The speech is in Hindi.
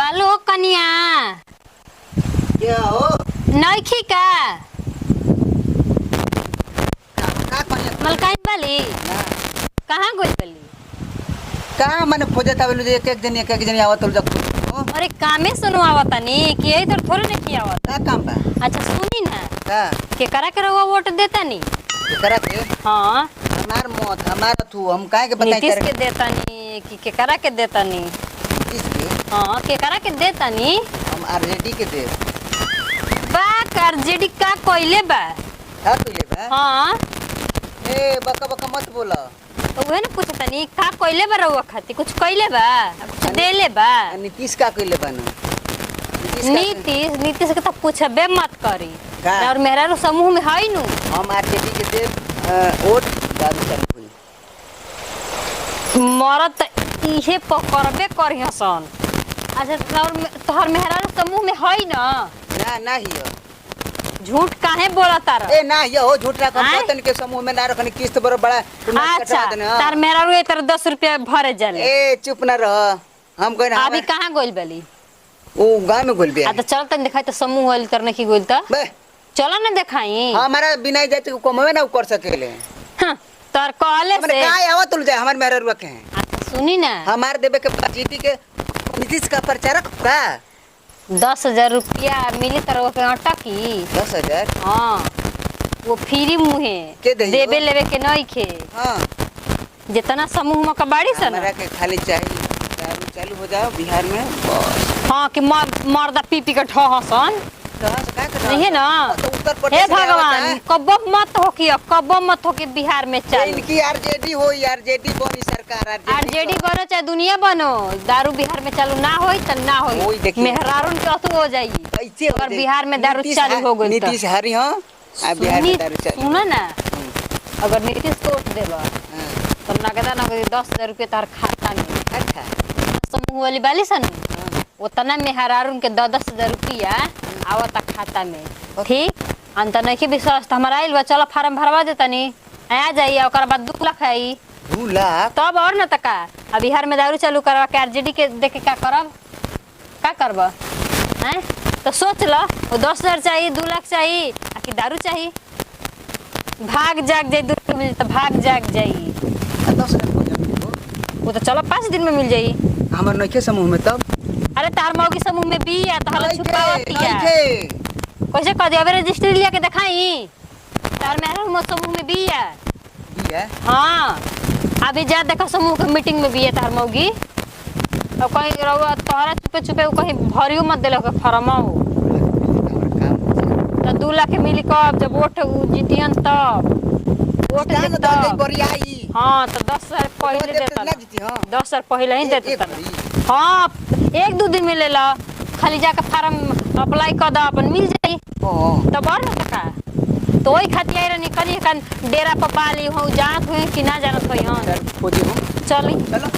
हेलो कन्या। क्या हो? नइखी का का कन्या? मलकाई वाली कहाँ गई वाली? का माने खोजत आवेलु जे एक एक जन आवत हो जब हो अरे कामे सुनवावतनी कि इधर थोड़े नहीं किया आवत। का काम बा? अच्छा सुनी ना का के करा के रहुआ वोट देता नी? करा के हाँ हमार मत हमार थू हम काहे के बताई नीतीश करे के देता नी कि के करा के देता नी? किसके? हाँ के करा के देता नी? हम आरजेडी के दे। बा आरजेडी का कोइले बा? का कइले बा? हाँ ए बका बका मत बोला। तो वही ना पूछता नी का कोइले बा रहुआ खाती? कुछ कोइले बा? कुछ देले बा? नीतीश का कइले बा ना? नीतीश के तो पूछबे मत करी का? और मेहरारू समूह में है नु। हम आरजेडी के दे वोट दारू चालू हुई। मरत इहे पकड़बे करिहसन। अच्छा तोहर मेहरारू समूह में है ना? ना ही हो। झूठ काहे बोला तार? ए ना ये हो झूठा कम पतन के समूह में ना रखनी किस्त बड़ा अच्छा तार मेहरारू ए तर 10 रुपया भरे जाले। ए चुप ना रह। हम कहीं अभी कहाँ गोल बली? ओ गांव में गोल बिया। आ तो चल तन दिखाई तो समूह वाली तरने की गोल त बे चलो ना दिखाई। हमारा बिना जाति को कमवे ना कर सकेले। हां तार कहले मैंने से काय आवत तुल जाए हमार मेहरा रुआ के हैं। अच्छा सुनी ना हमार देबे के जीटी के नीतीश का प्रचारक का 10,000 रुपया मिली तरह के आटा की 10,000। हाँ वो फ्री मुहे के देही देबे हो? लेवे के नहीं खे हां जितना समूह में कबाड़ी सन। हमारा के खाली चाहिए दारू चालू हो जाओ बिहार में बस। हाँ कि मर्दा पी पी के ठहसन कहां से का कर नहीं है ना? तो उत्तर हे प्रदेश में भगवान आवत कब्बो मत हो कि बिहार में है। चालू इनकी आरजेडी हो आरजेडी बनी सरकार आरजेडी बनो चाहे दुनिया बनो दारू बिहार में चालू ना होई त ना होई, होई देखिए। मेहरारून के अथु हो जाई कैसे अगर बिहार में दारू चालू हो गई नीतीश हरी हो आ बिहार में दारू चालू सुनो ना अगर नीतीश को वोट देबा हाँ, तो नगदा नगदी 10,000 रुपया तार खाता में अच्छा समूह वाली बाली सन हाँ, उतना मेहरारून के 10,000 रुपया आवता खाता में ठीक अंत नहीं के विश्वास त हमारा आइल बा चलो फार्म भरवा देतनी आ जाई ओकर बाद 2 लाख आई 2 लाख तब और न तका अब बिहार में दारू चालू करवा के आरजेडी के देखे का करब का करब हैं तो सोच लो वो 10,000 चाहिए 2 लाख चाहिए कि दारू चाहिए भाग जाग जाई 2 मिल तो भाग जाग जाई 10,000 हो जाए वो तो चलो 5 दिन में मिल जाई। हमार नइखे समूह में तब अरे तार मौगी समूह में भी या तो हल छुपावती है नइखे कैसे कर दिया रजिस्ट्री लिया के दिखाई तार मेहरा समूह में भी है बिया हाँ अभी जा देखा समूह के मीटिंग में भी है तार मौगी और कहीं रहुआ तोहरा चुपे चुपे कहीं भरियो मत दिल फरमा हो तो 2 लाख मिली कब जब वोट जीतियन तब वोट जान दे दे तब बरियाई हाँ तो 10,000 पहले देता ना जीती हां 10,000 पहले ही देता एक हाँ 1-2 दिन में ले ला खाली जाकर फार्म अप्लाई कर दो अपन मिल जाई हां तब और न का तो वही खातिर आई रहनी कनी डेरा पर पाली हो जानत हुए कि ना जानत हुई हाँ खोजी हो चली चलो